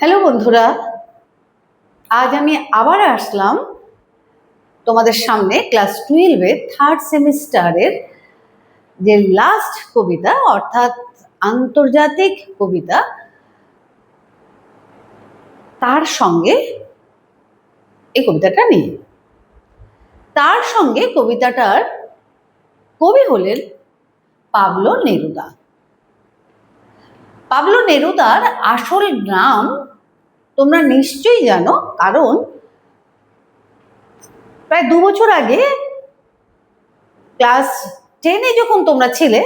Hello বন্ধুরা, আজ আমি আবার আসলাম তোমাদের সামনে ক্লাস 12-এর থার্ড সেমিস্টারের যে লাস্ট কবিতা অর্থাৎ আন্তর্জাতিক কবিতা তার সঙ্গে এই কবিতাটা নিয়ে। তার সঙ্গে কবিতাটার কবি হলেন পাবলো নেরুদা। পাবলো নেরুদার আসল নাম তোমরা নিশ্চয়ই জানো, কারণ প্রায় 2 বছর আগে ক্লাস 10-এ যখন তোমরা ছিলে,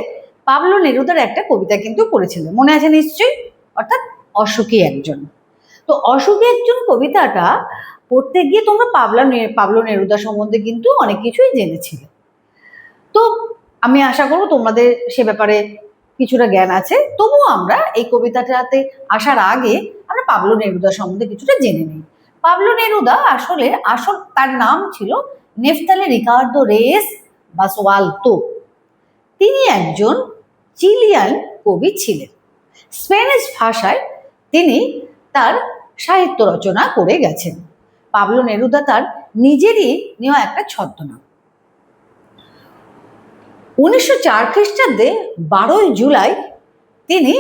পাবলো নেরুদার একটা কবিতা কিন্তু পড়েছিলে, মনে আছে নিশ্চয়ই, অর্থাৎ অসুখী একজন। তো অসুখী একজন কবিতাটা পড়তে গিয়ে তোমরা পাবলো নেরুদা সম্বন্ধে কিন্তু অনেক কিছুই জেনেছিলে। তো আমি আশা করবো তোমাদের সে ব্যাপারে কিছুটা জ্ঞান আছে। তবুও আমরা এই কবিতাটাতে আসার আগে আমরা পাবলো নেরুদা সম্বন্ধে কিছুটা জেনে নিই। পাবলো নেরুদা আসলে তার নাম ছিল নেফতালি রিকার্দো রেস বাসওয়ালতো। তিনি একজন চিলিয়ান কবি ছিলেন। স্প্যানিশ ভাষায় তিনি তার সাহিত্য রচনা করে গেছেন। পাবলো নেরুদা তার নিজেরই নেওয়া একটা ছদ্মনাম। 1904 খ্রিস্টাব্দে 12ই জুলাই তিনি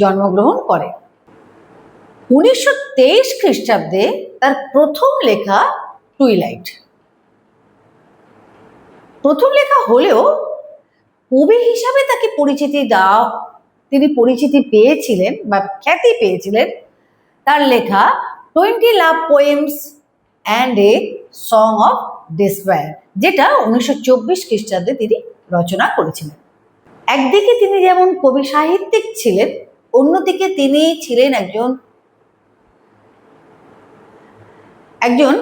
জন্মগ্রহণ করেন। 1923 খ্রিস্টাব্দে তার প্রথম লেখা টুইলাইট। প্রথম লেখা হলেও কবি হিসাবে তাকে তিনি পরিচিতি পেয়েছিলেন বা খ্যাতি পেয়েছিলেন তার লেখা 20 love poems and a song of despair, যেটা 1924 খ্রিস্টাব্দে তিনি রচনা করেছিলেন। একদিকে তিনি যেমন কবি সাহিত্যিক ছিলেন, অন্যদিকে তিনি ছিলেন একজন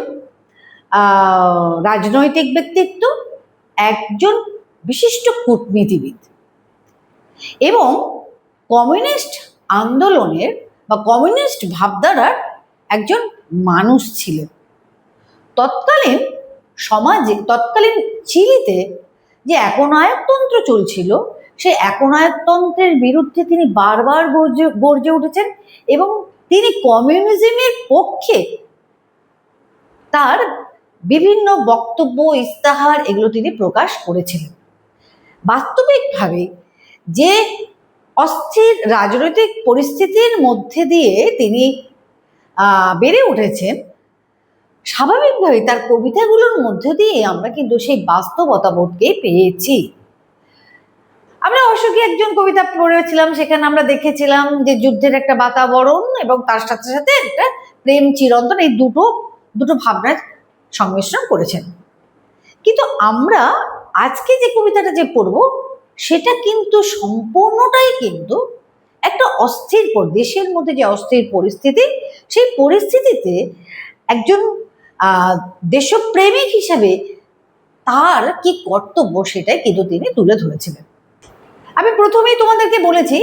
রাজনৈতিক ব্যক্তিত্ব, একজন বিশিষ্ট কূটনীতিবিদ এবং কমিউনিস্ট আন্দোলনের বা কমিউনিস্ট ভাবধারার একজন মানুষ ছিলেন। তৎকালীন চিলিতে যে একনায়কতন্ত্র চলছিল, সেই একনায়কতন্ত্রের বিরুদ্ধে তিনি বারবার গর্জে উঠেছেন এবং তিনি কমিউনিজমের পক্ষে তার বিভিন্ন বক্তব্য, ইস্তাহার এগুলো তিনি প্রকাশ করেছিলেন। বাস্তবিকভাবে যে অস্থির রাজনৈতিক পরিস্থিতির মধ্যে দিয়ে তিনি বেড়ে উঠেছেন, স্বাভাবিকভাবে তার কবিতাগুলোর মধ্যে দিয়ে আমরা কিন্তু সেই বাস্তবতাবোধকে পেয়েছি। আমরা অসুখী একজন কবিতা পড়েছিলাম, সেখানে আমরা দেখেছিলাম যে যুদ্ধের একটা বাতাবরণ এবং তার সাথে সাথে একটা প্রেম চিরন্তন, এই দুটো ভাবনার সংমিশ্রণ করেছেন। কিন্তু আমরা আজকে যে কবিতাটা যে পড়বো সেটা কিন্তু সম্পূর্ণটাই কিন্তু একটা অস্থির দেশের মধ্যে যে অস্থির পরিস্থিতি, সেই পরিস্থিতিতে একজন দেশপ্রেমিক হিসেবে তার কি কর্তব্য সেটাই কিন্তু তিনি তুলে ধরেছিলেন। আমি প্রথমেই তোমাদেরকে বলেছি,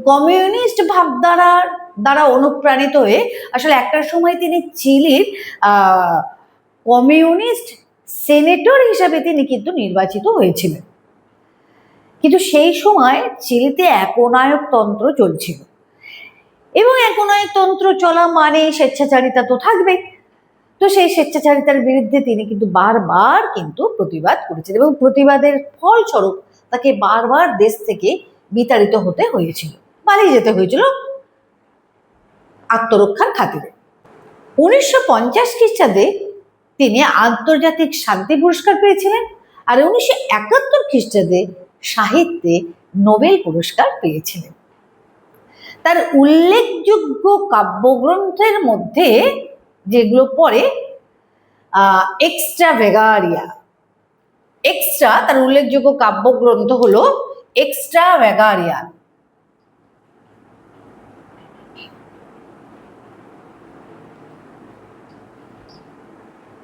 কমিউনিস্ট ভাবধারার দ্বারা অনুপ্রাণিত হয়ে আসলে একটা সময় তিনি চিলির কমিউনিস্ট সেনেটর হিসাবে তিনি কিন্তু নির্বাচিত হয়েছিলেন। কিন্তু সেই সময় চিলিতে একনায়কতন্ত্র চলছিল এবং একনায়কতন্ত্র চলা মানে স্বেচ্ছাচারিতা তো থাকবে। তো সেই স্বেচ্ছাচারিতার বিরুদ্ধে তিনি কিন্তু বারবার কিন্তু প্রতিবাদ করেছেন এবং প্রতিবাদের ফলস্বরূপ তাকে বারবার দেশ থেকে বিতাড়িত হতে হয়েছিল, পালিয়ে যেতে হয়েছিল আত্মরক্ষার খাতিরে। 1950 খ্রিস্টাব্দে তিনি আন্তর্জাতিক শান্তি পুরস্কার পেয়েছিলেন আর 1971 খ্রিস্টাব্দে সাহিত্যে নোবেল পুরস্কার পেয়েছিলেন। তার উল্লেখযোগ্য কাব্যগ্রন্থের মধ্যে যেগুলো পড়ে তার উল্লেখযোগ্য কাব্যগ্রন্থ হলো এক্সট্রাভ্যাগারিয়া।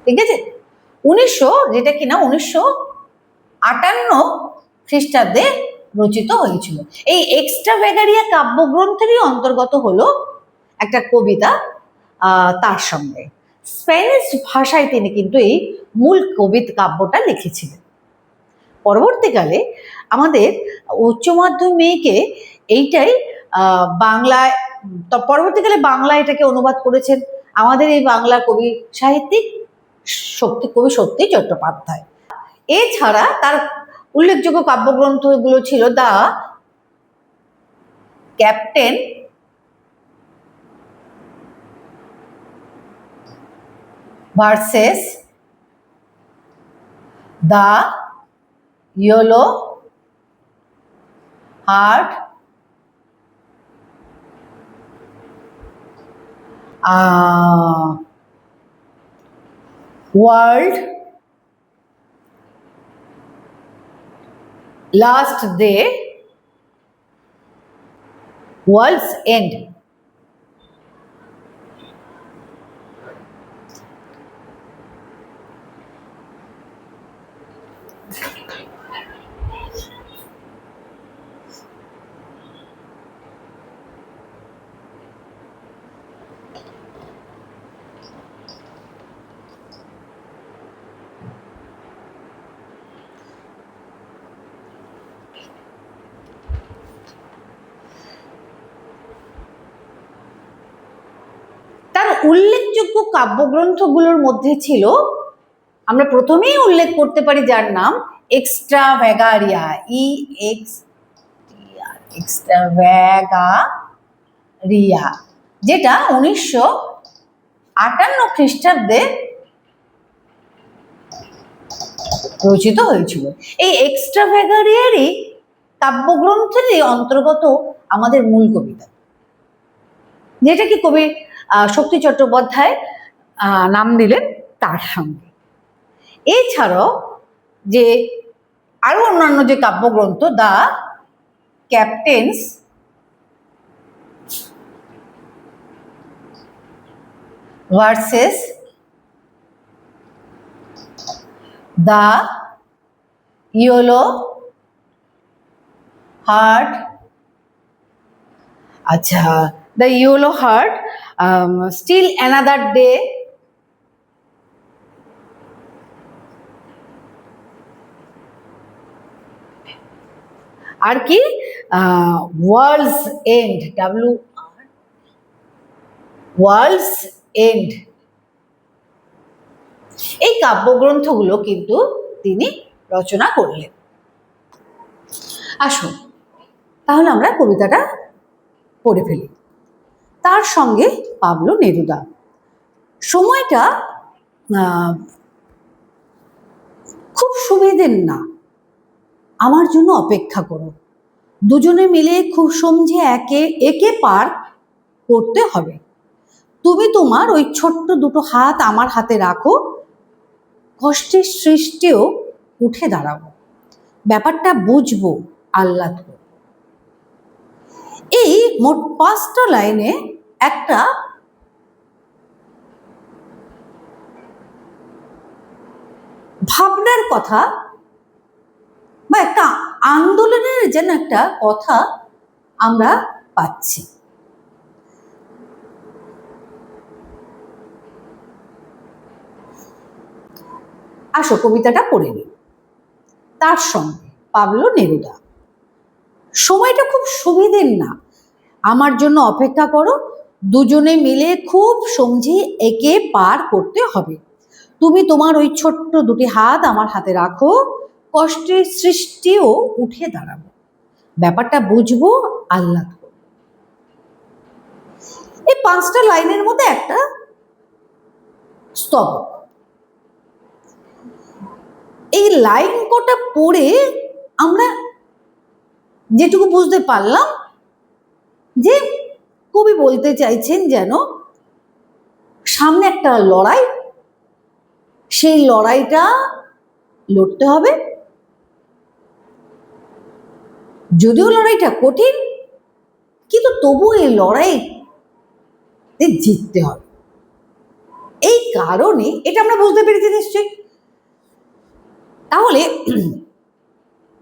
ঠিক আছে, 1958 খ্রিস্টাব্দে রচিত হয়েছিল। এই এক্সট্রাভ্যাগারিয়া কাব্যগ্রন্থেরই অন্তর্গত হলো একটা কবিতা তার সঙ্গে। স্প্যানিশ ভাষায় তিনি কিন্তু এই মূল কাব্যটা লিখেছিলেন। পরবর্তীকালে আমাদের উচ্চ মাধ্যমিকে এইটাই বাংলায় পরবর্তীকালে বাংলা এটাকে অনুবাদ করেছেন আমাদের এই বাংলা কবি সাহিত্যিক কবি সত্যি চট্টোপাধ্যায়। এছাড়া তার উল্লেখযোগ্য কাব্যগ্রন্থগুলো ছিল the captain, verses, the yellow heart, world, last day, worlds end. তার উল্লেখযোগ্য কাব্যগ্রন্থগুলোর মধ্যে ছিল, আমরা প্রথমেই উল্লেখ করতে পারি যার নাম এক্সট্রাভ্যাগারিয়া, এক্সট্রাভ্যাগারিয়া, যেটা 1958 খ্রিস্টাব্দে রচিত হয়েছিল। এই এক্সট্রাভ্যাগারিয়ারই কাব্যগ্রন্থেরই অন্তর্গত আমাদের মূল কবিতা, যেটাকে কবি শক্তি চট্টোপাধ্যায় নাম দিলেন তার সঙ্গে। এছাড়াও যে আরো অন্যান্য যে কাব্যগ্রন্থ, the captain's, verses, the yellow heart, আচ্ছা, the yellow heart, still another day, আর কি ওয়ার্ল্ডস এন্ড, ওয়ার্ল্ডস এন্ড। এই কাব্যগ্রন্থগুলো কিন্তু তিনি রচনা করলেন। আসুন তাহলে আমরা কবিতাটা পড়ে ফেলি। তার সঙ্গে পাবলো নেরুদা। সময়টা খুব সুবিধের না, আমার জন্য অপেক্ষা করো, দুজনে মিলে খুব সমঝে একে একে পার করতে হবে। তুমি তোমার ওই ছোট্ট দুটো হাত আমার হাতে রাখো, কষ্টের সৃষ্টিও উঠে দাঁড়াবো, ব্যাপারটা বুঝবো, আহ্লাদ করবো। এই মোট 5টা লাইনে একটা ভাবনার কথা বা একটা আন্দোলনের যেন একটা কথা আমরা পাচ্ছি। আসো কবিতাটা পড়ে নিই। তার সঙ্গে পাবলো নেরুদা। সময়টা খুব সুবিধের না, আমার জন্য অপেক্ষা করো, দুজনে মিলে খুব সমঝে একে পার করতে হবে। তুমি তোমার ওই ছোট্ট দুটি হাত আমার হাতে রাখো, কষ্টের সৃষ্টিও উঠে দাঁড়াবো, ব্যাপারটা বুঝবো, আহ্লাদ করবো। এই 5টা লাইনের মধ্যে একটা স্তবক। এই লাইন কটা পড়ে আমরা যেটুকু বুঝতে পারলাম যে কবি বলতে চাইছেন যেন সামনে একটা লড়াই, সেই লড়াইটা লড়তে হবে, যদিও লড়াইটা কঠিন, কিন্তু তবু এই লড়াই জিততে হবে। এই কারণে এটা আমরা বুঝতে পেরেছি নিশ্চয়ই। তাহলে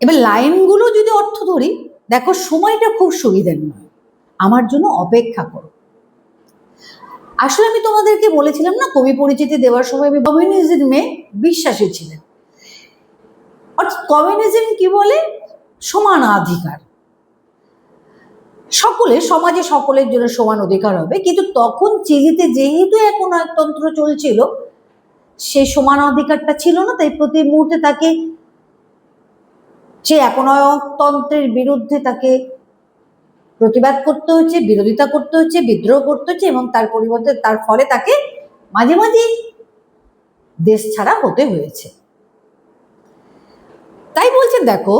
এবার লাইনগুলো যদি অর্থ ধরি, দেখো সময়টা খুব সুবিধার নয়, আমার জন্য অপেক্ষা করো। আসলে আমি তোমাদেরকে বলেছিলাম না, কবি পরিচিতি দেওয়ার সময় আমি কমিউনিজমে বিশ্বাসী ছিলেন। অর্থাৎ কমিউনিজম কি বলে? সমানাধিকার। সকলে সমাজে সকলের জন্য সমান অধিকার হবে, কিন্তু তখন চিলিতে যেহেতু একনায়কতন্ত্র চলছিল, সেই সমান অধিকারটা ছিল না। তাই প্রতি মুহূর্তে তাকে সে একনায়কতন্ত্রের বিরুদ্ধে তাকে প্রতিবাদ করতে হচ্ছে, বিরোধিতা করতে হচ্ছে, বিদ্রোহ করতে হচ্ছে, এবং তার পরিবর্তে তার ফলে তাকে মাঝে মাঝে দেশ ছাড়া হতে হয়েছে। তাই বলছেন দেখো,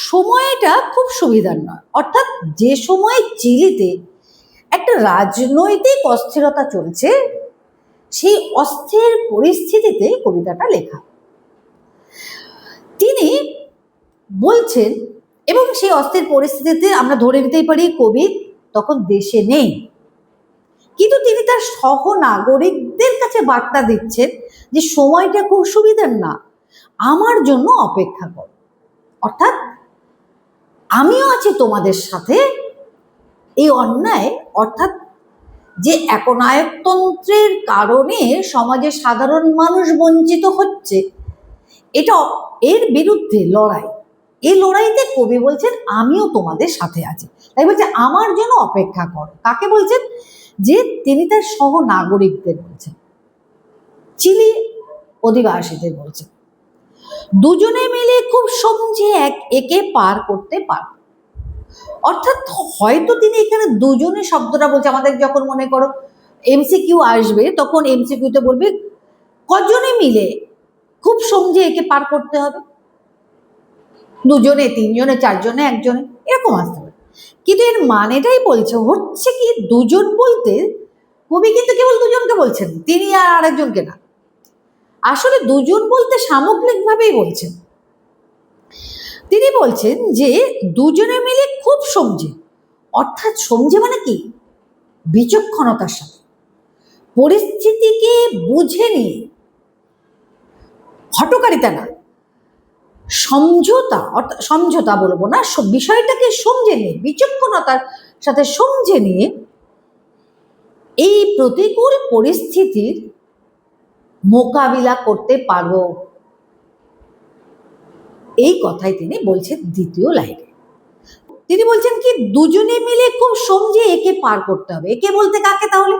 সময়টা খুব সুবিধার নয়। অর্থাৎ যে সময় চিলিতে একটা রাজনৈতিক অস্থিরতা চলছে, সেই অস্থির পরিস্থিতিতে কবিতাটা লেখা। তিনি বলছেন, এবং সেই অস্থির পরিস্থিতিতে আমরা ধরে নিতেই পারি কবি তখন দেশে নেই, কিন্তু তিনি তার সহনাগরিকদের কাছে বার্তা দিচ্ছেন যে সময়টা খুব সুবিধার না, আমার জন্য অপেক্ষা কর। অর্থাৎ আমিও আছি তোমাদের সাথে। এই অন্যায়, অর্থাৎ যে একনায়কতন্ত্রের কারণে সমাজের সাধারণ মানুষ বঞ্চিত হচ্ছে, এটা এর বিরুদ্ধে লড়াই। এই লড়াইতে কবি বলছেন আমিও তোমাদের সাথে আছি। তাই বলছে আমার জন্য অপেক্ষা করো। কাকে বলছেন? যে তিনি তার সহনাগরিকদের বলছেন, চিলি অধিবাসীদের বলছেন। দুজনে মিলে খুব সমঝে একে পার করতে পারে। অর্থাৎ হয়তো তিনি এখানে দুজনে শব্দটা বলছে। আমাদের যখন মনে করো এমসিকিউ আসবে, তখন এমসিকিউতে বলবে কজনে মিলে খুব সমঝে একে পার করতে হবে, দুজনে, তিনজনে, চারজনে, একজনে, এরকম আসতে পারে। কিন্তু এর মানেটাই বলছে হচ্ছে কি, দুজন বলতে কবি কিন্তু কেবল দুজনকে বলছেন, তিনি আর আরেকজনকে না। আসলে দুজন বলতে সামগ্রিকভাবেই বলছেন। তিনি বলছেন যে দুজনে মিলে খুব সমঝে, অর্থাৎ সমঝে মানে কি, বিচক্ষণতার সাথে পরিস্থিতিকে বুঝে নিয়ে, হটকারিতা না, সমঝোতা, অর্থাৎ সমঝোতা বলবো না, বিষয়টাকে সমঝে নিয়ে, বিচক্ষণতার সাথে সমঝে নিয়ে এই প্রতিকূল পরিস্থিতির মোকাবিলা করতে পারবো। এই কথাই তিনি বলছেন দ্বিতীয় লাইনে। তিনি বলছেন কি, দুজনে মিলে খুব সমঝে একে পার করতে হবে। একে বলতে কাকে তাহলে?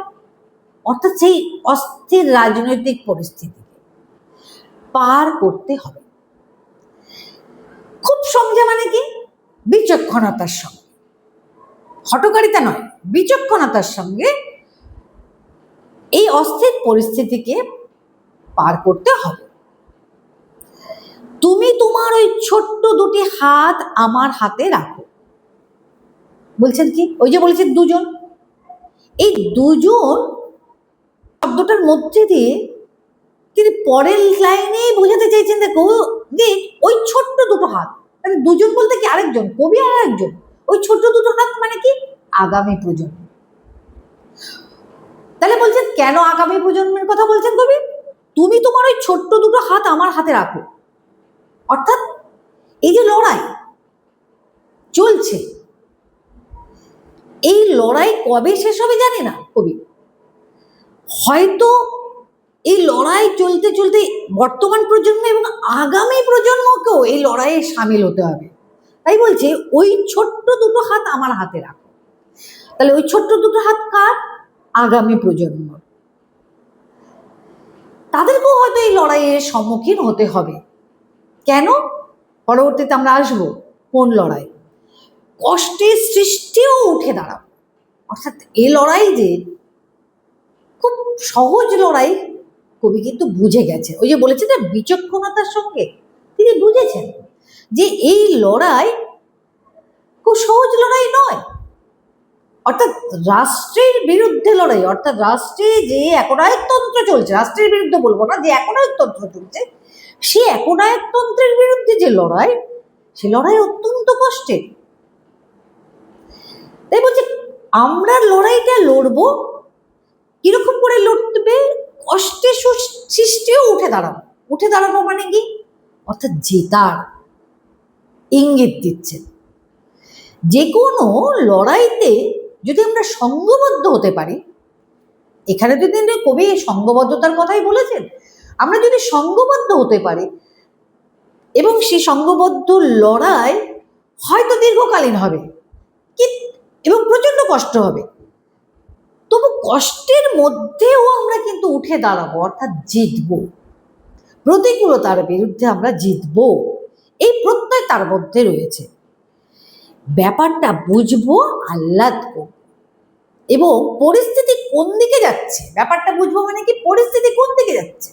অর্থাৎ সেই অস্থির রাজনৈতিক পরিস্থিতিকে পার করতে হবে। খুব সমঝে মানে কি, বিচক্ষণতার সঙ্গে, হটকারিতা নয়, বিচক্ষণতার সঙ্গে এই অস্থির পরিস্থিতিকে পার করতে হবে। তুমি তোমার ওই ছোট্ট দুটি হাত আমার হাতে রাখো। বলছেন কি, ওই যে বলেছেন দুজন, এই দুজন শব্দটার মধ্যে দিয়ে তিনি পরের লাইনেই বোঝাতে চাইছেন, দেখো যে ওই ছোট্ট দুটো হাত, মানে দুজন বলতে কি আরেকজন, কবি আর আরেকজন। ওই ছোট্ট দুটো হাত মানে কি, আগামী প্রজন্ম। তাহলে বলছেন কেন আগামী প্রজন্মের কথা বলছেন কবি? তুমি তোমার ওই ছোট্ট দুটো হাত আমার হাতে রাখো। অর্থাৎ এই যে লড়াই চলছে, এই লড়াই কবে শেষ হবে জানি না কবি। হয়তো এই লড়াই চলতে চলতে বর্তমান প্রজন্ম এবং আগামী প্রজন্মকেও এই লড়াইয়ে সামিল হতে হবে। তাই বলছে ওই ছোট্ট দুটো হাত আমার হাতে রাখো। তাহলে ওই ছোট্ট দুটো হাত কার? আগামী প্রজন্ম। তাদেরকেও হয়তো এই লড়াইয়ের সম্মুখীন হতে হবে। কেন? পরবর্তীতে আমরা আসবো কোন লড়াই, কষ্টের সৃষ্টিও উঠে দাঁড়াবো। অর্থাৎ এই লড়াই যে খুব সহজ লড়াই, কবি কিন্তু বুঝে গেছে। ওই যে বলেছে না, বিচক্ষণতার সঙ্গে তিনি বুঝেছেন যে এই লড়াই খুব সহজ লড়াই নয়। অর্থাৎ রাষ্ট্রের বিরুদ্ধে লড়াই, অর্থাৎ রাষ্ট্রে যে একনায়কতন্ত্র চলছে, রাষ্ট্রের বিরুদ্ধে বলবো না, যে একনায়কতন্ত্র চলছে, সে একনায়কতন্ত্রের বিরুদ্ধে যে লড়াই, সে লড়াই অত্যন্ত কষ্টের। তাই বলছে আমরা লড়াইটা লড়বো। কিরকম করে লড়বে? কষ্টে সৃষ্টিও উঠে দাঁড়াবো। উঠে দাঁড়াবো মানে কি? অর্থাৎ জেতার ইঙ্গিত দিচ্ছেন। যে কোনো লড়াইতে যদি আমরা সংঘবদ্ধ হতে পারি, এখানে যদি কবি সংঘবদ্ধতার কথাই বলেছেন, আমরা যদি সংঘবদ্ধ হতে পারি এবং সেই সংঘবদ্ধ লড়াই হয়তো দীর্ঘকালীন হবে, এবং প্রচন্ড কষ্ট হবে, তবু কষ্টের মধ্যেও আমরা কিন্তু উঠে দাঁড়াবো, অর্থাৎ জিতবো, প্রতিকূলতার বিরুদ্ধে আমরা জিতবো, এই প্রত্যয় তার মধ্যে রয়েছে। ব্যাপারটা বুঝবো, আহ্লাদ করবো, এবং পরিস্থিতি কোন দিকে যাচ্ছে, ব্যাপারটা বুঝবো মানে কি, পরিস্থিতি কোন দিকে যাচ্ছে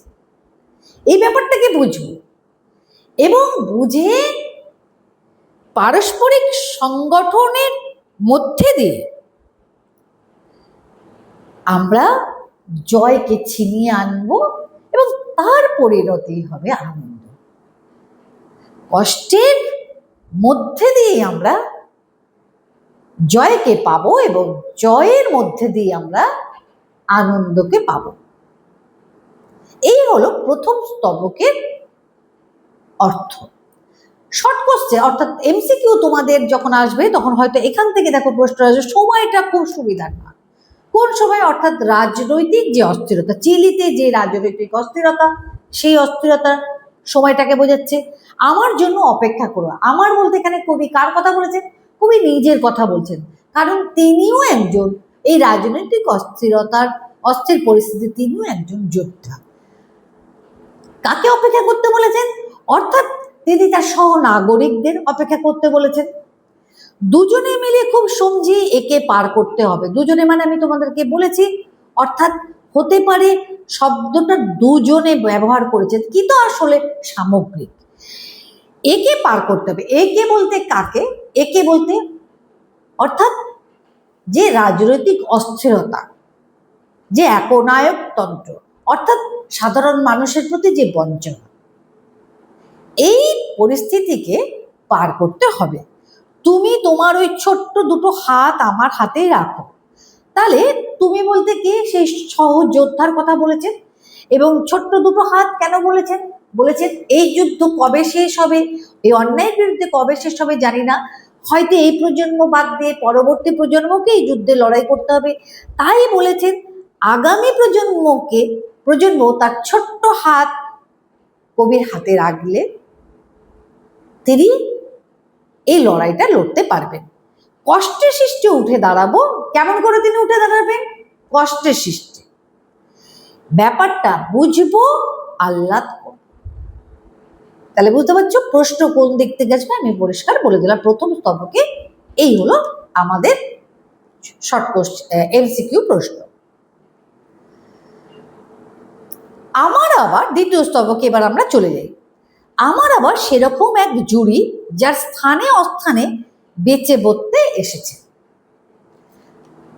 এই ব্যাপারটাকে বুঝবো, এবং বুঝে পারস্পরিক সংগঠনের মধ্যে দিয়ে আমরা জয়কে ছিনিয়ে আনবো, এবং তার পরিণতি হবে আনন্দ। কষ্টের মধ্যে দিয়ে আমরা জয়কে পাবো, এবং জয়ের মধ্যে দিয়ে আমরা আনন্দকে পাবো। এই হলো প্রথম স্তবকের অর্থ। শর্ট কোশ্চেন অর্থাৎ এমসিকিউ তোমাদের যখন আসবে তখন হয়তো এখান থেকে দেখো প্রশ্ন আসবে, সময়টা খুব সুবিধার না, কোন সময়, অর্থাৎ রাজনৈতিক যে অস্থিরতা, চিলিতে যে রাজনৈতিক অস্থিরতা, সেই অস্থিরতার সময়টাকে বোঝাচ্ছে। আমার জন্য অপেক্ষা করো, আমার বলতে এখানে কবি কার কথা বলেছেন, কবি নিজের কথা বলছেন, কারণ তিনিও একজন এই রাজনৈতিক অস্থির পরিস্থিতি, তিনিও একজন যোদ্ধা। কাকে অপেক্ষা করতে বলেছেন, অর্থাৎ তিনি তার সহনাগরিকদের অপেক্ষা করতে বলেছেন। দুজনে মিলে খুব সমঝে একে পার করতে হবে। দুজনে মানে আমি তোমাদেরকে বলেছি, অর্থাৎ হতে পারে শব্দটা দুজনে ব্যবহার করেছেন, কিন্তু আসলে সামগ্রিক। একে পার করতে হবে, একে বলতে কাকে, একে বলতে অর্থাৎ যে রাজনৈতিক অস্থিরতা, যে একনায়কতন্ত্র, অর্থাৎ সাধারণ মানুষের প্রতি যে বঞ্চনা, এই পরিস্থিতিকে পার করতে হবে। তুমি তোমার ওই ছোট্ট দুটো হাত আমার হাতেই রাখো। তাহলে তুমি বলতে কি, সেই সহজ যোদ্ধার কথা বলেছেন। এবং ছোট্ট দুটো হাত কেন বলেছেন, বলেছেন এই যুদ্ধ কবে শেষ হবে, এই অন্যায়ের বিরুদ্ধে কবে শেষ হবে জানি না, হয়তো এই প্রজন্ম বাদ দিয়ে পরবর্তী প্রজন্মকে এই যুদ্ধে লড়াই করতে হবে। তাই বলেছেন আগামী প্রজন্ম তার ছোট্ট হাত কবির হাতে রাখলে তিনি এই লড়াইটা লড়তে পারবেন। কষ্টের সৃষ্টি উঠে দাঁড়াবো, কেমন করে তিনি উঠে দাঁড়াবেন, কষ্টের সৃষ্টি, ব্যাপারটা বুঝবো, আহ্লাদ করবো। তাহলে বুঝতে পারছো প্রশ্ন কোন দিক থেকে আসবে, আমি পরিষ্কার বলে দিলাম। প্রথম স্তবকে এই হলো আমাদের শর্ট কোশ্চেন এমসিকিউ প্রশ্ন। আমার আবার দ্বিতীয় স্তবকে এবার আমরা চলে যাই। আমার আবার সেরকম এক জুড়ি, যার স্থানে অস্থানে বেঁচে বসতে এসেছে,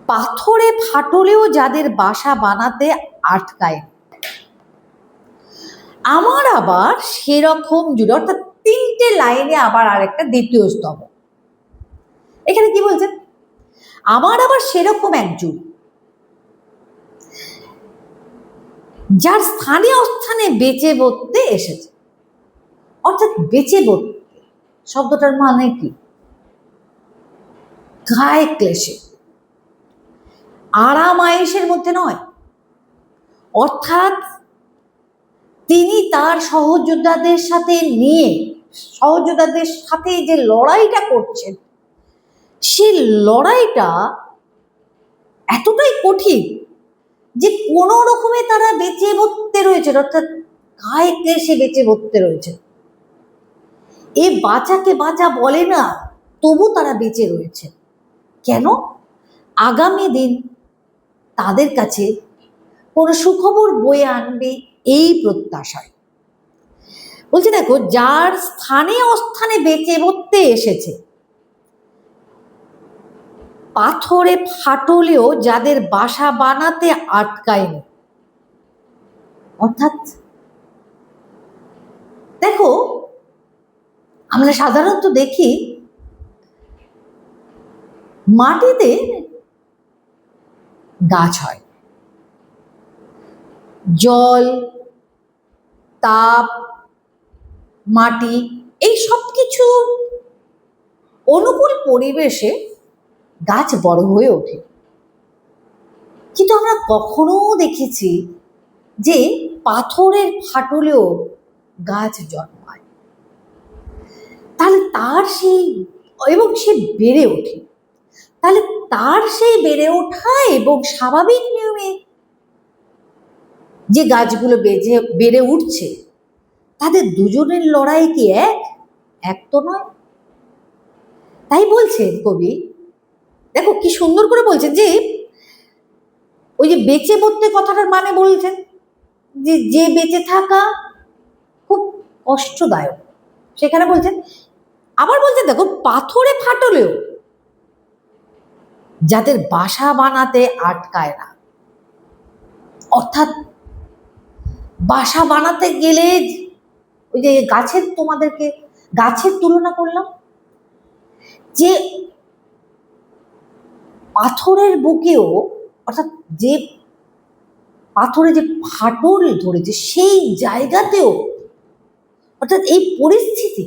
পাথরে ফাটলেও যাদের বাসা বানাতে আটকায়। আমার আবার সেরকম জুড়ি, অর্থাৎ তিনটে লাইনে আবার আরেকটা দ্বিতীয় স্তবক। এখানে কি বলছেন, আমার আবার সেরকম এক জুড়ি, যার স্থানে অস্থানে বেঁচে বসতে এসেছে। অর্থাৎ বেঁচে বসতে শব্দটার মানে কি, গায়ে ক্লেশে, আরাম আয়েশের মধ্যে নয়। অর্থাৎ তিনি তার সহযোদ্ধাদের সাথে নিয়ে, সহযোদ্ধাদের সাথে যে লড়াইটা করছেন, সেই লড়াইটা এতটাই কঠিন যে কোনো রকমে তারা বেঁচে বসতে রয়েছেন, অর্থাৎ গায়ে ক্লেশে বেঁচে বসতে রয়েছে। এ বাঁচাকে বাঁচা বলে না, তবু তারা বেঁচে রয়েছে। কেন, আগামী দিন তাদের কাছে কোনো সুখবর বয়ে আনবে এই প্রত্যাশায়। বলছে দেখো, যার স্থানে অস্থানে বেঁচে বসতে এসেছে, পাথরে ফাটলেও যাদের বাসা বানাতে আটকায়নি। অর্থাৎ দেখো, আমরা সাধারণত দেখি মাটিতে গাছ হয়, জল, তাপ, মাটি, এই সব কিছু অনুকূল পরিবেশে গাছ বড় হয়ে ওঠে। কিন্তু আমরা কখনো দেখেছি যে পাথরের ফাটলেও গাছ জন্মায়? তাহলে তার সেই, এবং সে বেড়ে ওঠে, তাহলে তার সেই বেড়ে ওঠা এবং স্বাভাবিক নিয়মে যে গাছগুলো বেড়ে উঠছে, তাদের দুজনের লড়াই কি এক তো নয়। তাই বলছেন কবি, দেখো কি সুন্দর করে বলছেন যে ওই যে বেঁচে পড়তে কথাটার মানে বলছেন যে বেঁচে থাকা খুব কষ্টদায়ক, সেখানে বলছেন, আবার বলছেন দেখো পাথরে ফাটলেও যাদের বাসা বানাতে আটকায় না। অর্থাৎ বাসা বানাতে গেলে ওই যে তোমাদেরকে গাছের তুলনা করলাম, যে পাথরের বুকেও, অর্থাৎ যে পাথরে যে ফাটল ধরেছে সেই জায়গাতেও, অর্থাৎ এই পরিস্থিতি,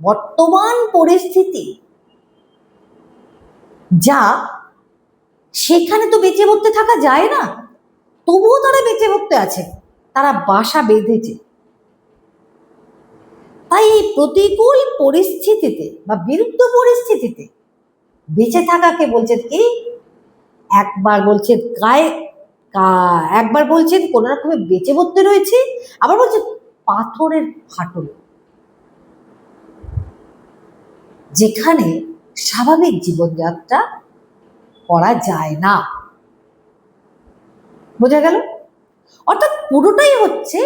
বর্তমান পরিস্থিতি যা, সেখানে তো বেঁচে পড়তে থাকা যায় না, তবুও তারা বেঁচে পড়তে আছে, তারা বাসা বেঁধেছে। তাই এই প্রতিকূল পরিস্থিতিতে বা বিরুদ্ধ পরিস্থিতিতে বেঁচে থাকাকে বলছেন কি, একবার বলছেন একবার বলছেন কোন রকমে বেঁচে পড়তে রয়েছে, আবার বলছেন পাথরের ফাটল, যেখানে স্বাভাবিক জীবনযাত্রা করা যায় না। বোঝা গেল? অর্থাৎ পুরোটাই হচ্ছে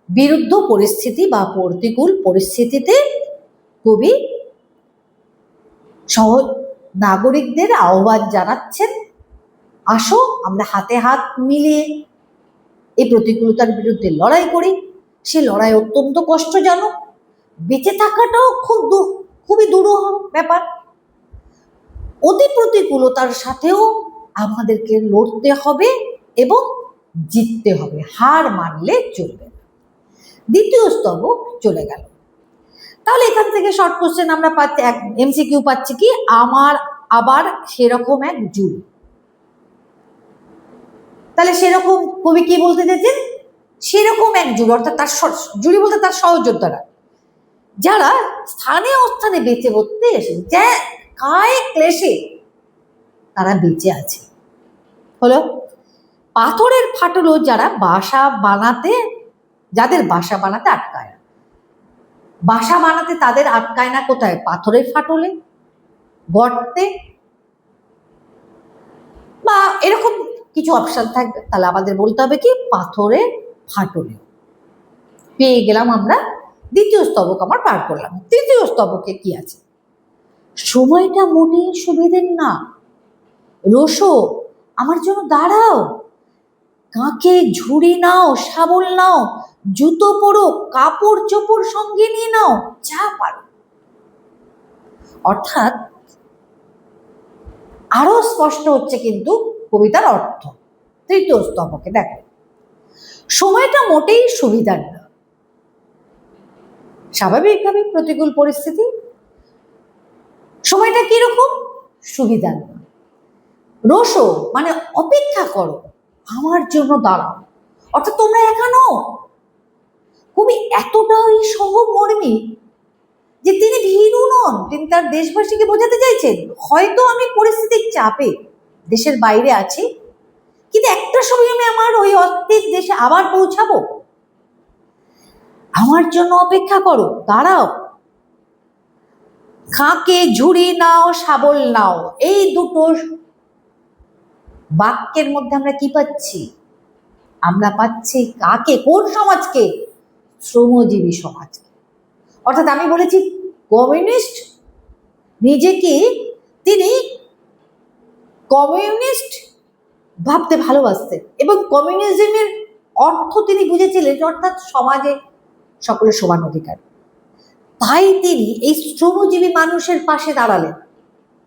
বিরুদ্ধ পরিস্থিতি বা প্রতিকূল পরিস্থিতিতে কবি সহজ নাগরিকদের আহ্বান জানাচ্ছেন, আসো আমরা হাতে হাত মিলিয়ে এই প্রতিকূলতার বিরুদ্ধে লড়াই করি। সে লড়াই অত্যন্ত কষ্টজনক, বেঁচে থাকাটাও খুবই দুরূহ ব্যাপার। অতি প্রতিকূলতার সাথেও আমাদেরকে লড়তে হবে এবং জিততে হবে, হার মানলে চলবে না। দ্বিতীয় স্তবক চলে গেল। তাহলে এখান থেকে শর্ট কোশ্চেন আমরা পাচ্ছি, এমসিকিউ পাচ্ছি কি, আমার আবার সেরকম এক জুড়ি। তাহলে সেরকম কবি কি বলতে চাইছেন, সেরকম এক জুড়ি, অর্থাৎ তার জুড়ি বলতে তার সহযোদ্ধারা, যারা স্থানে অস্থানে বেঁচে পড়তে এসে, যা কায় ক্লেশে তারা বেঁচে আছে। হলো পাথরের ফাটলও যারা যাদের বাসা বানাতে আটকায় না। বাসা বানাতে তাদের আটকায় না কোথায়? পাথরের ফাটলে, গর্তে, বা এরকম কিছু অপশন থাকবে। তাহলে আমাদের বলতে হবে কি, পাথরের ফাটলে। পেয়ে গেলাম আমরা দ্বিতীয় স্তবক, আমার পার করলাম। তৃতীয় স্তবকে কি আছে? সময়টা মোটেই সুবিধের না, রোসো আমার জন্য দাঁড়াও, কাঁকে ঝুড়ি নাও, শাবল নাও, জুতো পরো, কাপড় চোপড় সঙ্গে নিয়ে নাও, যা পারো। অর্থাৎ আরো স্পষ্ট হচ্ছে কিন্তু কবিতার অর্থ। তৃতীয় স্তবকে দেখো, সময়টা মোটেই সুবিধার না, স্বাভাবিকভাবে প্রতিকূল পরিস্থিতি, সময়টা কিরকম? সুবিধার না। রোসো মানে অপেক্ষা করো, আমার জন্য দাঁড়াও, অর্থাৎ তোমরা একা নও। কবি এতটাই সহমর্মী যে তিনি ভীরু নন, তিনি তার দেশবাসীকে বোঝাতে চাইছেন, হয়তো আমি পরিস্থিতির চাপে দেশের বাইরে আছি, কিন্তু একটা সময় আমি আমার ওই অস্থির দেশে আবার পৌঁছাবো, আমার জন্য অপেক্ষা করো, দাঁড়াও। কাঁকে ঝুড়ি নাও, শাবল নাও, এই দুটো বাক্যের মধ্যে আমরা কি পাচ্ছি? আমরা পাচ্ছি কাকে? কোন সমাজকে? শ্রমজীবী সমাজকে। অর্থাৎ আমি বলেছি কমিউনিস্ট নিজেকে তিনি কমিউনিস্ট ভাবতে ভালোবাসতেন এবং কমিউনিজমের অর্থ তিনি বুঝেছিলেন, অর্থাৎ সমাজে সকলের সমান অধিকার। তাই তিনি এই শ্রমজীবী মানুষের পাশে দাঁড়ালেন,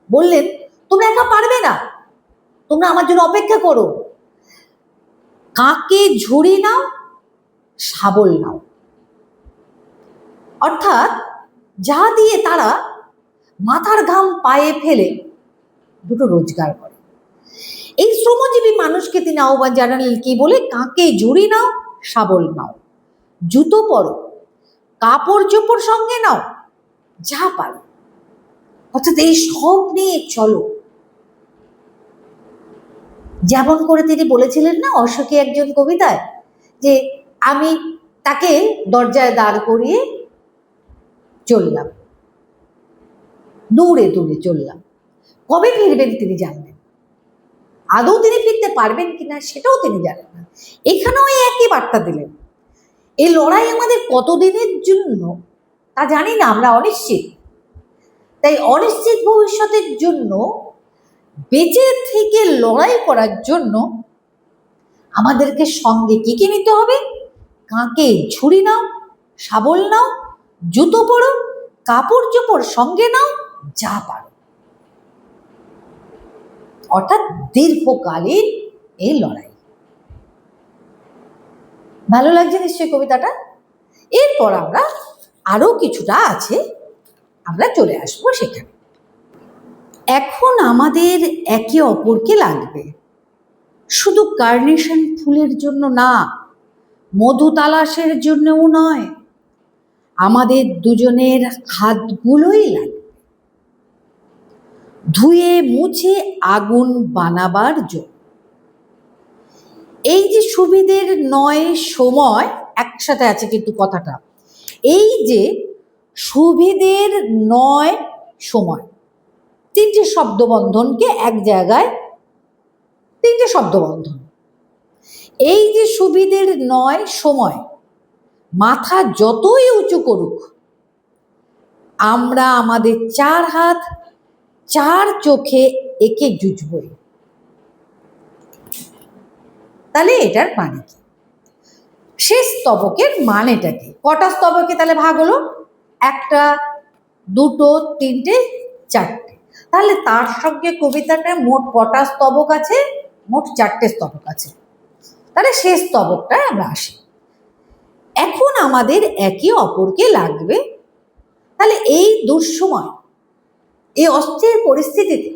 বললেন তোমরা একা পারবে না, তোমরা আমার জন্য অপেক্ষা করো, কাঁকে ঝুড়ি নাও, শাবল নাও। অর্থাৎ যা দিয়ে তারা মাথার ঘাম পায়ে ফেলে দুটো রোজগার করে। এই শ্রমজীবী মানুষকে তিনি আহ্বান জানালেন কি বলে? কাঁকে ঝুড়ি নাও, শাবল নাও, জুতো পরো, কাপড় চোপড় সঙ্গে নাও, যা পারো। অর্থাৎ এই সব নিয়ে চলো, যেমন করে তিনি বলেছিলেন না অশোকে একজন কবিতায়, যে আমি তাকে দরজায় দাঁড় করিয়ে চললাম, দূরে দূরে চললাম, কবে ফিরবেন তিনি জানবেন, আদৌ তিনি ফিরতে পারবেন কিনা সেটাও তিনি জানেন না। এখানেও একই বার্তা দিলেন। এই লড়াই আমাদের কতদিনের জন্য তা জানি না, আমরা অনিশ্চিত। তাই অনিশ্চিত ভবিষ্যতের জন্য বেঁচে থেকে লড়াই করার জন্য আমাদেরকে সঙ্গে কি কি নিতে হবে? কাঁকে ঝুড়ি নাও, শাবল নাও, জুতো পরো, কাপড় চোপড় সঙ্গে নাও, যা পারো। অর্থাৎ দীর্ঘকালীন এই লড়াই। ভালো লাগছে নিশ্চয়ই কবিতাটা। এরপর আমরা আরো কিছুটা আছে, আমরা চলে আসবো সেখানে। এখন আমাদের একে অপরকে লাগবে, শুধু কার্নেশন ফুলের জন্য না, মধু তালাশের জন্যও নয়, আমাদের দুজনের হাতগুলোই লাগবে ধুয়ে মুছে আগুন বানাবার জন্য। এই যে সুবিধের নয় সময়, একসাথে আছে কিন্তু কথাটা, এই যে সুবিধের নয় সময়, তিনটে শব্দবন্ধনকে এক জায়গায়, তিনটে শব্দবন্ধন। এই যে সুবিধের নয় সময়, মাথা যতই উঁচু করুক, আমরা আমাদের চার হাত চার চোখে একে জুজবই। তাহলে এটার মানে কি? শেষ স্তবকের মানেটা কি? কটা স্তবকে তাহলে ভাগ হলো? একটা, দুটো, তিনটে, চারটে। তাহলে তার সঙ্গে কবিতাটা মোট কটা স্তবক আছে? মোট চারটে স্তবক আছে। তাহলে শেষ স্তবকটায় আমরা আসি। এখন আমাদের একে অপরকে লাগবে। তাহলে এই দুঃসময়, এই অস্থির পরিস্থিতিতে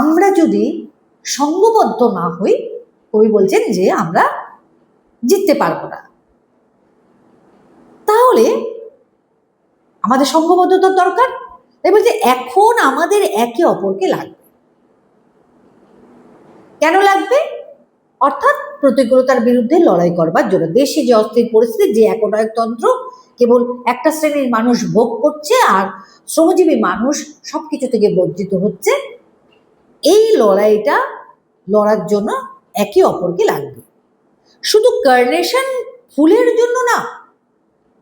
আমরা যদি সঙ্গবদ্ধ না হই, কবি বলছেন যে আমরা জিততে পারবো না। তাহলে আমাদের সঙ্গবদ্ধতার দরকার। তাই বলছে এখন আমাদের একে অপরকে লাগবে। কেন লাগবে? অর্থাৎ প্রতিকূলতার বিরুদ্ধে লড়াই করবার জন্য। দেশে যে অস্থির পরিস্থিতি, যে একনায়কতন্ত্র কেবল একটা শ্রেণীর মানুষ ভোগ করছে আর শ্রমজীবী মানুষ সবকিছু থেকে বঞ্চিত হচ্ছে, এই লড়াইটা লড়ার জন্য একে অপরকে লাগবে। শুধু কার্নেশন ফুলের জন্য না,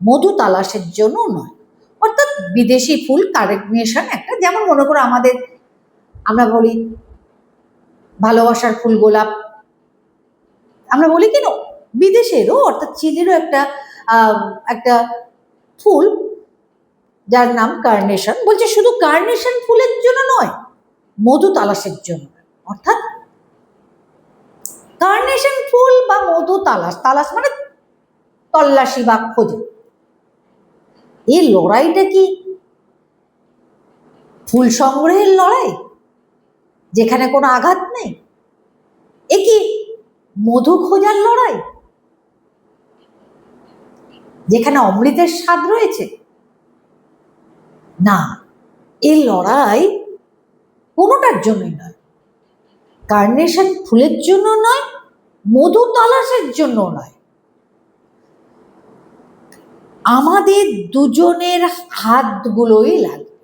মধু তালাশের জন্য নয়। অর্থাৎ বিদেশি ফুল কার্নেশন একটা, যেমন মনে করো আমাদের, আমরা বলি ভালোবাসার ফুল গোলাপ, আমরা বলি কেন, বিদেশেরও অর্থাৎ চিলিরও একটা একটা ফুল যার নাম কার্নেশন, বলছে শুধু কার্নেশন ফুলের জন্য নয়, মধু তালাশের জন্য। অর্থাৎ কার্নেশন ফুল বা মধু তালাশ, তালাশ মানে তল্লাশি বা খোঁজা। এই লড়াইটা কি ফুল সংগ্রহের লড়াই যেখানে কোনো আঘাত নেই? এ কি মধু খোঁজার লড়াই যেখানে অমৃতের স্বাদ রয়েছে? না, এই লড়াই কোনোটার জন্যই নয়। কার্নেশন ফুলের জন্য নয়, মধু তালাশের জন্য নয়, আমাদের দুজনের হাতগুলোই লাগবে।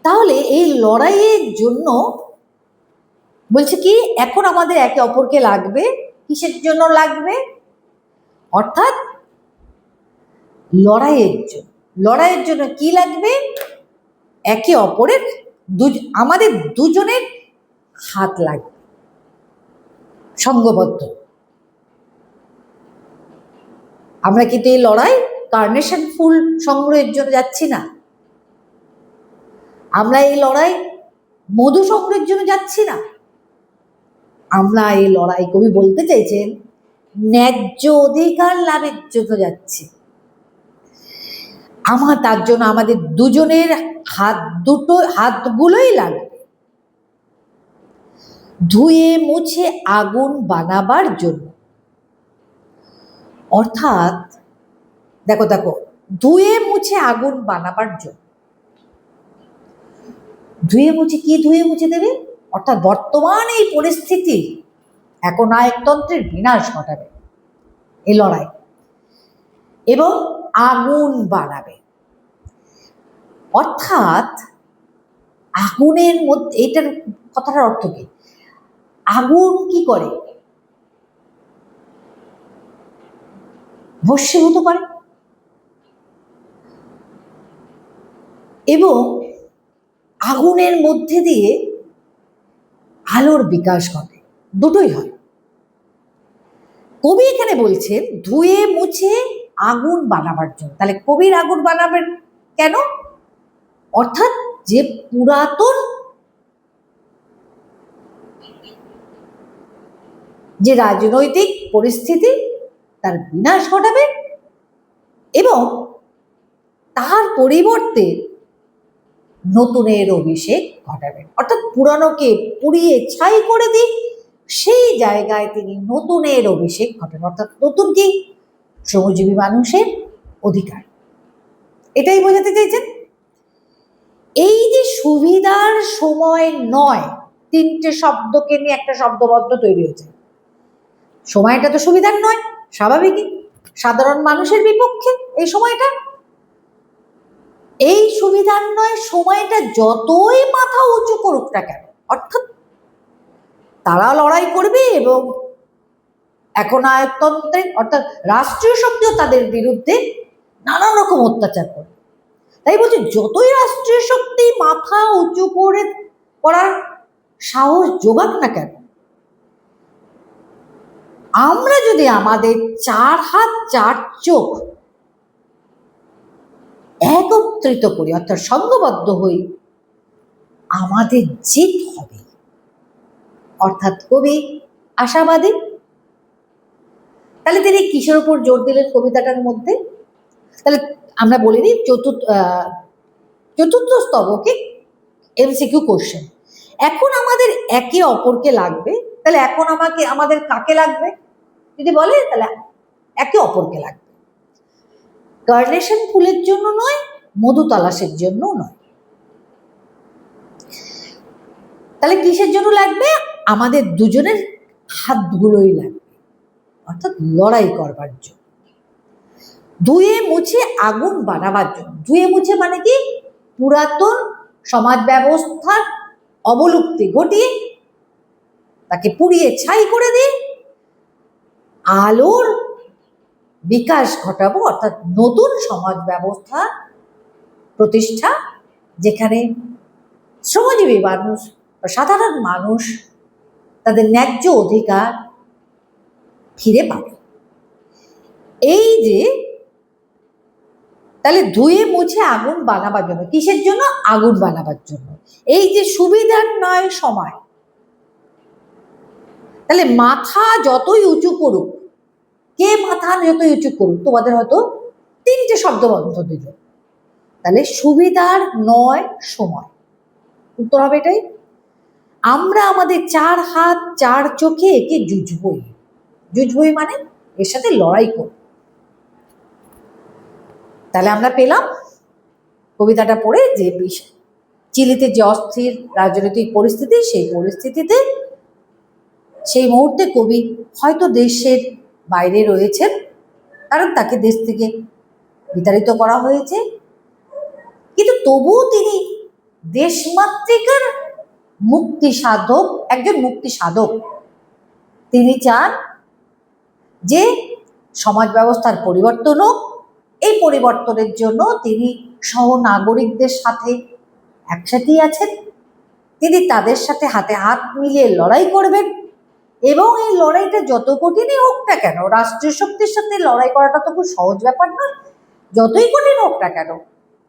তাহলে এই লড়াইয়ের জন্য বলছে কি, এখন আমাদের একে অপরকে লাগবে। কিসের জন্য লাগবে? অর্থাৎ লড়াইয়ের জন্য। লড়াইয়ের জন্য কি লাগবে? একে অপরের, আমাদের দুজনের হাত লাগবে, সঙ্গবদ্ধ। আমরা কিন্তু এই লড়াই কার্নেশন ফুল সংগ্রহের জন্য যাচ্ছি না, আমরা এই লড়াই মধু সংগ্রহের জন্য যাচ্ছি না, আমরা এই লড়াই, কবি বলতে চাইছেন, ন্যায্য অধিকার লাভের জন্য যাচ্ছি। তার জন্য আমাদের দুজনের হাতগুলোই লাগবে ধুয়ে মুছে আগুন বানাবার জন্য। অর্থাৎ দেখো, ধুয়ে মুছে আগুন বানাবার জন্য। ধুয়ে মুছে, কি ধুয়ে মুছে দেবে? অর্থাৎ বর্তমান এই পরিস্থিতি একনায়কতন্ত্রের বিনাশ ঘটাবে এই লড়াই, এবং আগুন বাড়াবে। অর্থাৎ আগুনের মধ্যে, এটার কথাটার অর্থ কি? আগুন কি করে? ভস্মীভূত করে এবং আগুনের মধ্যে দিয়ে আলোর বিকাশ ঘটে, দুটোই হয়। কবি এখানে বলছেন ধুয়ে মুছে আগুন বানাবার জন্য। তাহলে কবির আগুন বানাবেন কেন? অর্থাৎ যে পুরাতন যে রাজনৈতিক পরিস্থিতি তার বিনাশ ঘটাবে এবং তার পরিবর্তে নতুনের অভিষেক ঘটাবেন। অর্থাৎ পুরানোকে পুড়িয়ে ছাই করে দিই, সেই জায়গায় তিনি নতুনের অভিষেক ঘটান। অর্থাৎ নতুন কি? শ্রমজীবী মানুষের অধিকার, এটাই বোঝাতে চাইছেন। এই যে সুবিধার সময় নয়, তিনটে শব্দকে নিয়ে একটা শব্দবদ্ধ তৈরি হয়েছে। সময়টা তো সুবিধার নয়, স্বাভাবিকই, সাধারণ মানুষের বিপক্ষে এই সময়টা। এই সুবিধার নয় সময়টা যতই মাথা উঁচু করুক না কেন, অর্থাৎ তারা লড়াই করবে এবং একনায়কতন্ত্রের অর্থাৎ রাষ্ট্রীয় শক্তিও তাদের বিরুদ্ধে নানা রকম অত্যাচার করবে। তাই বলছি যতই রাষ্ট্রীয় শক্তি মাথা উঁচু করে করার সাহস যোগাক না কেন, আমরা যদি আমাদের চার হাত চার চোখ একত্রিত করি অর্থাৎ সংঘবদ্ধ হই, আমাদের জিত হবে। অর্থাৎ কবি আশাবাদী। তাহলে তিনি কিসের উপর জোর দিলেন কবিতাটার মধ্যে? তাহলে আমরা বলে দিই চতুর্থ স্তবকে এমসিকিউ কোশ্চেন। এখন আমাদের একে অপরকে লাগবে, তাহলে এখন আমাদের কাকে লাগবে যদি বলে, তাহলে একে অপরকে লাগবে। কার্নেশন ফুলের জন্য নয়, মধু তালাশের জন্য নয়। তাহলে কিসের জন্য লাগবে? আমাদের দুজনের হাতগুলোই লাগবে, অর্থাৎ লড়াই করবার জন্য, ধুয়ে মুছে আগুন বানাবার জন্য। ধুয়ে মুছে মানে কি? পুরাতন সমাজ ব্যবস্থার অবলুপ্তি ঘটিয়ে তাকে পুড়িয়ে ছাই করে দিয়ে আলোর বিকাশ ঘটাবো, অর্থাৎ নতুন সমাজ ব্যবস্থা প্রতিষ্ঠা, যেখানে শ্রমজীবী মানুষ, সাধারণ মানুষ তাদের ন্যায্য অধিকার ফিরে পাবে। এই যে তাহলে ধুয়ে মুছে আগুন বানাবার জন্য, কিসের জন্য? আগুন বানাবার জন্য। এই যে সুবিধার নয় সময়, তাহলে মাথা যতই উঁচু করুক, কে মাথা যতই উঁচু করুক, তোমাদের হয়তো তিনটে শব্দবদ্ধ দিল, তাহলে সুবিধার নয় সময়, উত্তর হবে এটাই। আমরা আমাদের চার হাত চার চোখে একে যুঝবই। যুঝবই মানে এর সাথে লড়াই করব। তাহলে আমরা পেলাম কবিতাটা পড়ে যে চিলিতে যে অস্থির রাজনৈতিক পরিস্থিতি, সেই পরিস্থিতিতে সেই মুহূর্তে কবি হয়তো দেশের বাইরে রয়েছেন, কারণ তাকে দেশ থেকে বিতাড়িত করা হয়েছে, কিন্তু তবুও তিনি দেশমাতৃকার মুক্তি সাধক, একজন মুক্তি সাধক। তিনি চান যে সমাজ ব্যবস্থার পরিবর্তন হোক, এই পরিবর্তনের জন্য তিনি সহনাগরিকদের সাথে একসাথেই আছেন। তিনি তাদের সাথে হাতে হাত মিলিয়ে লড়াই করবেন এবং এই লড়াইটা যত কঠিনই হোক না কেন, রাষ্ট্রীয় শক্তির সাথে লড়াই করাটা তো খুব সহজ ব্যাপার নয়, যতই কঠিন হোক না কেন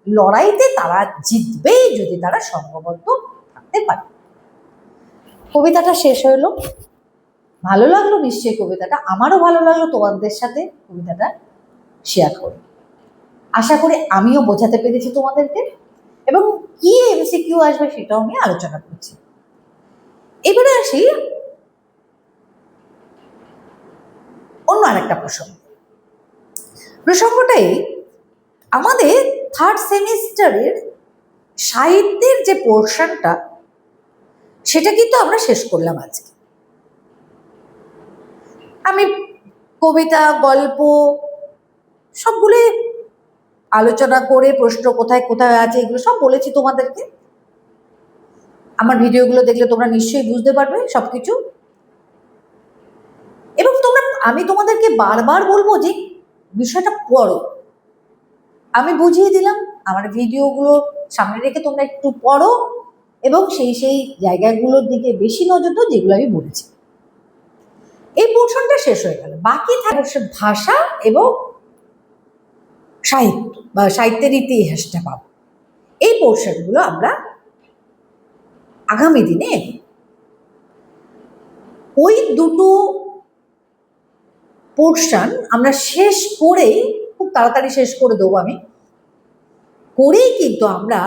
লড়াইতে তারা জিতবেই যদি তারা সংঘবদ্ধ থাকতে পারে। কবিতাটা শেষ হইল, ভালো লাগলো নিশ্চয়ই কবিতাটা, আমারও ভালো লাগলো তোমাদের সাথে কবিতাটা শেয়ার করি। আশা করি আমিও বোঝাতে পেরেছি তোমাদেরকে, এবং কি এমসিকিউ আসবে সেটাও নিয়ে আলোচনা করছি। এবারে আসি অন্য আরেকটা প্রসঙ্গটাই আমাদের থার্ড সেমিস্টারের সাহিত্যের যে পোর্শনটা সেটা কিন্তু আমরা শেষ করলাম আজকে। আমি কবিতা, গল্প সবগুলোই আলোচনা করে প্রশ্ন কোথায় কোথায় আছে এগুলো সব বলেছি তোমাদেরকে। আমার ভিডিওগুলো দেখলে তোমরা নিশ্চয়ই বুঝতে পারবে সবকিছু। এবং আমি তোমাদেরকে বারবার বলবো যে বিষয়টা পড়ো। আমি বুঝিয়ে দিলাম, আমার ভিডিওগুলো সামনে রেখে তোমরা একটু পড়ো এবং সেই জায়গাগুলোর দিকে বেশি নজর দাও যেগুলো আমি বলেছি। এই পোর্শনটা শেষ হয়ে গেল, বাকি থাকে ভাষা এবং সাহিত্য বা সাহিত্যের ইতিহাসটা পাবো। এই পোর্শনগুলো আমরা আগামী দিনে ওই দুটো পোর্শন আমরা শেষ করেই, খুব তাড়াতাড়ি শেষ করে দেবো আমি, করেই কিন্তু আমরা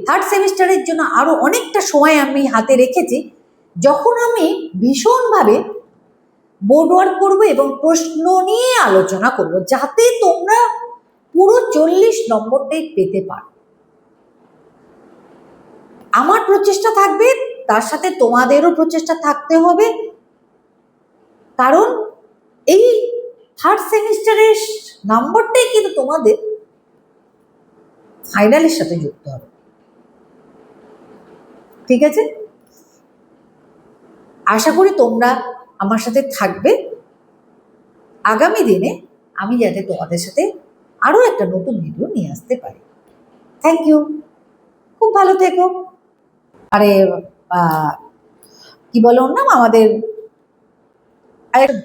থার্ড সেমিস্টারের জন্য আরো অনেকটা সময় আমি হাতে রেখেছি, যখন আমি ভীষণভাবে বোর্ড ওয়ার্ক করবো এবং প্রশ্ন নিয়ে আলোচনা করব, যাতে তোমরা পুরো 40 নম্বরটাই পেতে পারো। আমার প্রচেষ্টা থাকবে, তার সাথে তোমাদেরও প্রচেষ্টা থাকতে হবে, কারণ এই থার্ড সেমিস্টারের নম্বরটাই কিন্তু তোমাদের ফাইনালের সাথে যুক্ত হবে। ঠিক আছে, আশা করি তোমরা আমার সাথে থাকবে। আগামী দিনে আমি যাতে তোমাদের সাথে আরো একটা নতুন ভিডিও নিয়ে আসতে পারি। থ্যাংক ইউ, খুব ভালো থেকো। আরে কি বলো না, আমাদের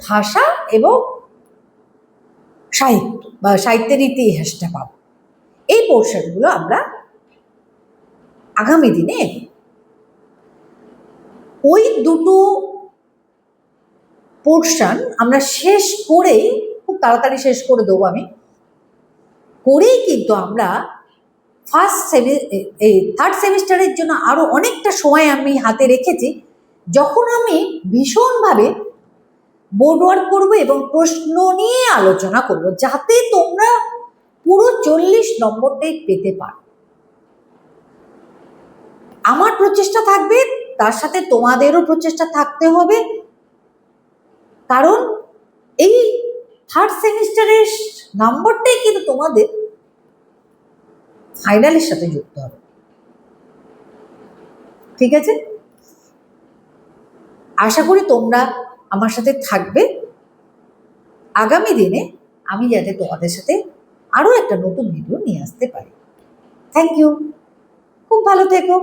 ভাষা এবং সাহিত্য বা সাহিত্যের ইতিহাসটা পাবো। এই পোর্শনগুলো আমরা আগামী দিনে ওই দুটো পোর্শন আমরা শেষ করেই, খুব তাড়াতাড়ি শেষ করে দেবো আমি, করেই কিন্তু আমরা থার্ড সেমিস্টারের জন্য আরো অনেকটা সময় আমি হাতে রেখেছি, যখন আমি ভীষণভাবে বোর্ড ওয়ার্ক করবো এবং প্রশ্ন নিয়ে আলোচনা করব, যাতে তোমরা পুরো 40 নম্বরটাই পেতে পারো। আমার প্রচেষ্টা থাকবে, তার সাথে তোমাদেরও প্রচেষ্টা থাকতে হবে, কারণ এই থার্ড সেমিস্টারের নম্বরটাই কিন্তু তোমাদের ফাইনালের সাথে যুক্ত হবে। ঠিক আছে, আশা করি তোমরা আমার সাথে থাকবে। আগামী দিনে আমি যাতে তোমাদের সাথে আরো একটা নতুন ভিডিও নিয়ে আসতে পারি। থ্যাংক ইউ, খুব ভালো থেকো।